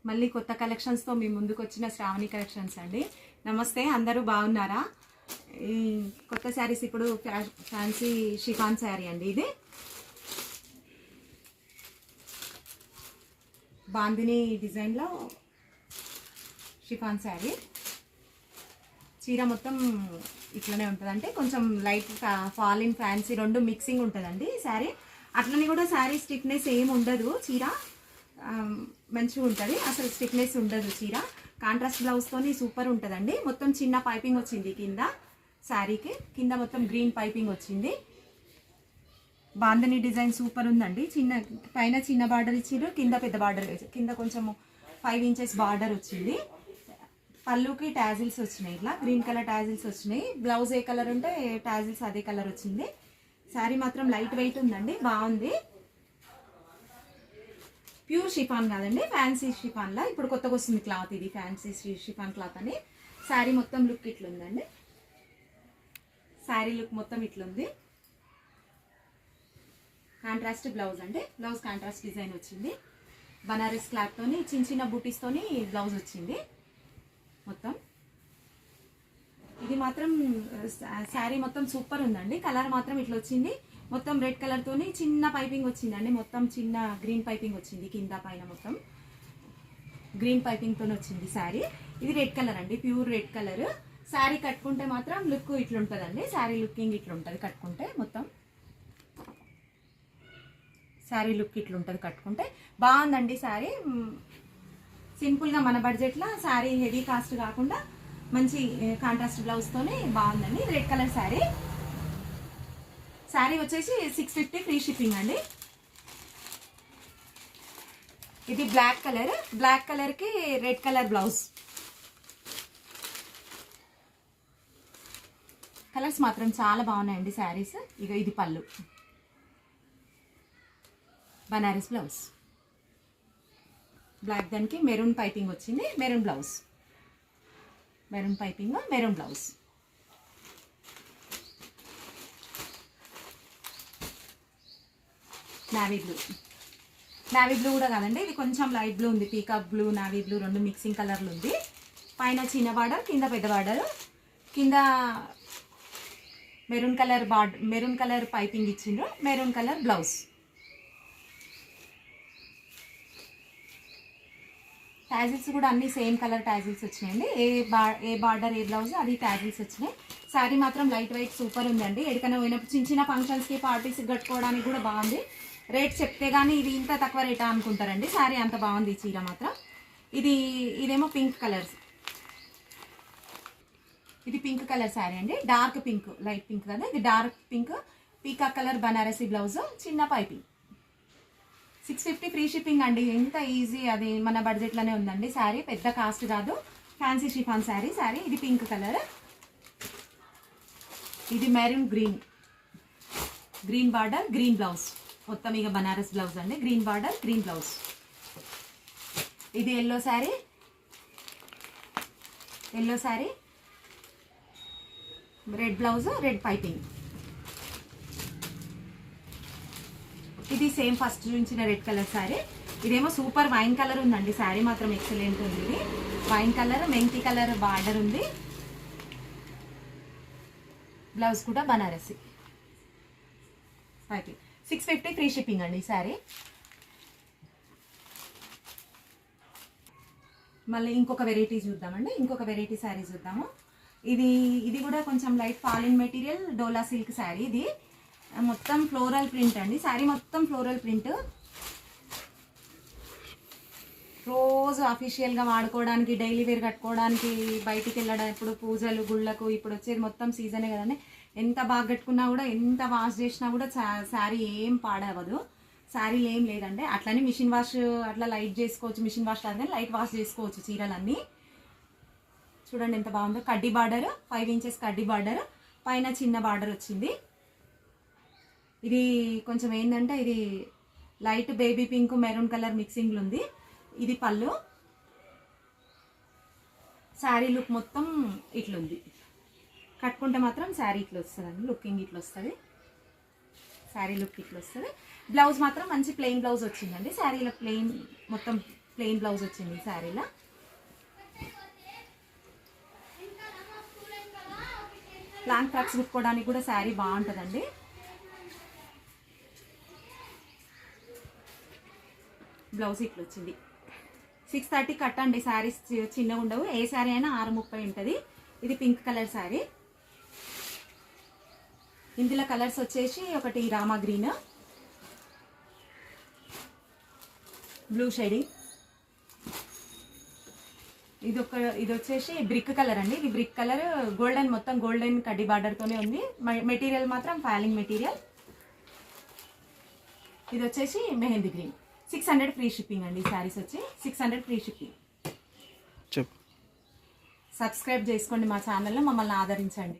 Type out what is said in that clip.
మళ్ళీ కొత్త కలెక్షన్స్తో మీ ముందుకు వచ్చిన శ్రావణి కలెక్షన్స్ అండి. నమస్తే, అందరూ బాగున్నారా? ఈ కొత్త శారీస్ ఇప్పుడు ఫ్యాన్సీ షిఫాన్ శారీ అండి. ఇది బాందిని డిజైన్లో షిఫాన్ శారీ. చీర మొత్తం ఇట్లనే ఉంటుంది, అంటే కొంచెం లైట్ ఫాల్ ఇన్ ఫ్యాన్సీ రెండు మిక్సింగ్ ఉంటుందండి శారీ. అట్లనే కూడా శారీ స్టిఫ్నెస్ ఏమి ఉండదు, చీర మంచిగా ఉంటుంది, అసలు స్టిఫ్నెస్ ఉండదు చీర. కాంట్రాస్ట్ బ్లౌజ్తోని సూపర్ ఉంటుందండి. మొత్తం చిన్న పైపింగ్ వచ్చింది కింద శారీకి, కింద మొత్తం గ్రీన్ పైపింగ్ వచ్చింది. బాంధని డిజైన్ సూపర్ ఉందండి. పైన చిన్న బార్డర్ ఇచ్చారు, కింద పెద్ద బార్డర్, కింద కొంచెం 5 ఇంచెస్ బార్డర్ వచ్చింది. పళ్ళుకి టాజిల్స్ వచ్చినాయి, ఇట్లా గ్రీన్ కలర్ టాజిల్స్ వచ్చినాయి. బ్లౌజ్ ఏ కలర్ ఉంటే టాజిల్స్ అదే కలర్ వచ్చింది. శారీ మాత్రం లైట్ వెయిట్ ఉందండి, బాగుంది. ప్యూర్ షిఫాన్ కాదండి, ఫ్యాన్సీ షిఫాన్లా ఇప్పుడు కొత్తగా వస్తుంది క్లాత్. ఇది ఫ్యాన్సీ షిఫాన్ క్లాత్ అని. శారీ మొత్తం లుక్ ఇట్లుందండి, శారీ లుక్ మొత్తం ఇట్లుంది. కాంట్రాస్ట్ బ్లౌజ్ అండి, బ్లౌజ్ కాంట్రాస్ట్ డిజైన్ వచ్చింది. బనారస్ క్లాత్తోని చిన్న చిన్న బూటీస్తోని బ్లౌజ్ వచ్చింది మొత్తం. ఇది మాత్రం శారీ మొత్తం సూపర్ ఉందండి. కలర్ మాత్రం ఇట్లా వచ్చింది, మొత్తం రెడ్ కలర్ తోని చిన్న పైపింగ్ వచ్చిందండి. మొత్తం చిన్న గ్రీన్ పైపింగ్ వచ్చింది, కింద పైన మొత్తం గ్రీన్ పైపింగ్ తోని వచ్చింది శారీ. ఇది రెడ్ కలర్ అండి, ప్యూర్ రెడ్ కలర్. శారీ కట్టుకుంటే మాత్రం లుక్ ఇట్లుంటుందండి, శారీ లుకింగ్ ఇట్లుంటుంది కట్టుకుంటే. మొత్తం శారీ లుక్ ఇట్లుంటుంది కట్టుకుంటే, బాగుందండి శారీ. సింపుల్గా మన బడ్జెట్లో శారీ హెవీ కాస్ట్ కాకుండా మంచి కాంట్రాస్ట్ బ్లౌజ్తోనే బాగుందండి. Red colour sari. శారీ వచ్చేసి 650 ఫ్రీ షిప్పింగ్ అండి. ఇది బ్లాక్ కలర్, బ్లాక్ కలర్కి రెడ్ కలర్ బ్లౌజ్. కలర్స్ మాత్రం చాలా బాగున్నాయండి శారీస్. ఇక ఇది పళ్ళు, బనారస్ బ్లౌజ్. బ్లాక్ దానికి మెరూన్ పైపింగ్ వచ్చింది, maroon blouse, maroon piping, maroon blouse. Navy blue, navy blue కూడా కాదండి, ఇది కొంచెం లైట్ బ్లూ ఉంది. పీకాక్ బ్లూ, నావీ బ్లూ రెండు మిక్సింగ్ కలర్లు ఉంది. పైన చిన్న బార్డర్, కింద పెద్ద బార్డర్. కింద maroon colour maroon colour piping ఇచ్చిండ్రు, మెరూన్ కలర్ బ్లౌజ్. టాజిల్స్ కూడా అన్ని సేమ్ కలర్ టాజిల్స్ వచ్చినాయండి. ఏ బార్డర్ ఏ బ్లౌజ్ అది టాజిల్స్ వచ్చినాయి. శారీ మాత్రం లైట్ వెయిట్ సూపర్ ఉందండి. ఎక్కడికైనా పోయినప్పుడు చిన్న చిన్న ఫంక్షన్స్కి పార్టీస్కి కట్టుకోవడానికి కూడా బాగుంది. రేట్ చెప్తే కానీ ఇది ఇంత తక్కువ రేటా అనుకుంటారండి. శారీ అంత బాగుంది చీర మాత్రం. ఇదేమో పింక్ కలర్, ఇది పింక్ కలర్ శారీ అండి. డార్క్ పింక్, లైట్ పింక్ కదా, ఇది dark pink. Peacock colour Banarasi blouse, చిన్న పైపింగ్. 650 ఫ్రీ షిప్పింగ్ అండి. ఎంత ఈజీ, అది మన బడ్జెట్లోనే ఉందండి. శారీ పెద్ద కాస్ట్ కాదు, ఫ్యాన్సీ షిఫాన్ శారీ. ఇది పింక్ కలర్. ఇది maroon green, green border green blouse. మొత్తం ఇక బనారస్ బ్లౌజ్ అండి, గ్రీన్ బార్డర్ గ్రీన్ బ్లౌజ్. ఇది yellow sari, yellow sari, red blouse, red piping. ఇది సేమ్ ఫస్ట్ చూపించిన రెడ్ కలర్ శారీ. ఇదేమో సూపర్ వైన్ కలర్ ఉందండి. శారీ మాత్రం ఎక్సలెంట్ ఉంది. ఇది వైన్ కలర్, మెంతి కలర్ బార్డర్ ఉంది. బ్లౌజ్ కూడా బనారసి పైపింగ్. 650 ఫ్రీ షిప్పింగ్ అండి ఈ శారీ. మళ్ళీ ఇంకొక వెరైటీ చూద్దామండి, ఇంకొక వెరైటీ శారీ చూద్దాము. ఇది కూడా కొంచెం లైట్ ఫాలిన్ మెటీరియల్ డోలా సిల్క్ శారీ. ఇది మొత్తం ఫ్లోరల్ ప్రింట్ అండి. శారీ మొత్తం ఫ్లోరల్ ప్రింట్. రోజు అఫీషియల్గా వాడుకోవడానికి, డైలీ వేర్ కట్టుకోవడానికి, బయటికి వెళ్ళడం, ఇప్పుడు పూజలు గుళ్ళకు ఇప్పుడు వచ్చేది మొత్తం సీజనే కదండి. ఎంత బాగా కట్టుకున్నా కూడా, ఎంత వాష్ చేసినా కూడా శారీ ఏం పాడవదు. శారీలు ఏం లేదండి. అట్లనే మిషన్ వాష్ అట్లా లైట్ చేసుకోవచ్చు, మిషన్ వాష్ కాదు కానీ లైట్ వాష్ చేసుకోవచ్చు చీరలన్నీ. చూడండి ఎంత బాగుందో. కడ్డీ బార్డర్, 5 ఇంచెస్ కడ్డీ బార్డర్, పైన చిన్న బార్డర్ వచ్చింది. ఇది కొంచెం ఏంటంటే ఇది light baby pink maroon colour మిక్సింగ్లో ఉంది. ఇది పళ్ళు. శారీ లుక్ మొత్తం ఇట్లుంది, కట్టుకుంటే మాత్రం శారీ ఇట్లా వస్తుందండి, లుకింగ్ ఇట్లా వస్తుంది. శారీ లుక్ ఇట్లా వస్తుంది. బ్లౌజ్ మాత్రం మంచి ప్లెయిన్ బ్లౌజ్ వచ్చిందండి. శారీలో ప్లెయిన్ మొత్తం ప్లెయిన్ బ్లౌజ్ వచ్చింది ఈ శారీలో. లాంగ్ ఫ్రాక్స్ కుట్టుకోవడానికి కూడా శారీ బాగుంటుందండి. బ్లౌజ్ ఇట్లా వచ్చింది. 630 కట్టండి. శారీస్ చిన్నగా ఉండవు, ఏ శారీ అయినా 630 ఉంటుంది. ఇది పింక్ కలర్ శారీ. ఇందులో కలర్స్ వచ్చేసి ఒకటి రామా గ్రీన్, బ్లూ షేడింగ్, ఇది వచ్చేసి బ్రిక్ కలర్ అండి. ఇది బ్రిక్ కలర్ గోల్డెన్, మొత్తం గోల్డెన్ కడ్డీ బార్డర్తోనే ఉంది. మెటీరియల్ మాత్రం ఫాలింగ్ మెటీరియల్. ఇది వచ్చేసి మెహందీ గ్రీన్. 600 ఫ్రీ షిప్పింగ్ అండి. ఈ శారీస్ వచ్చి 600 ఫ్రీ షిప్పింగ్. సబ్స్క్రైబ్ చేసుకోండి మా ఛానల్లో, మమ్మల్ని ఆదరించండి.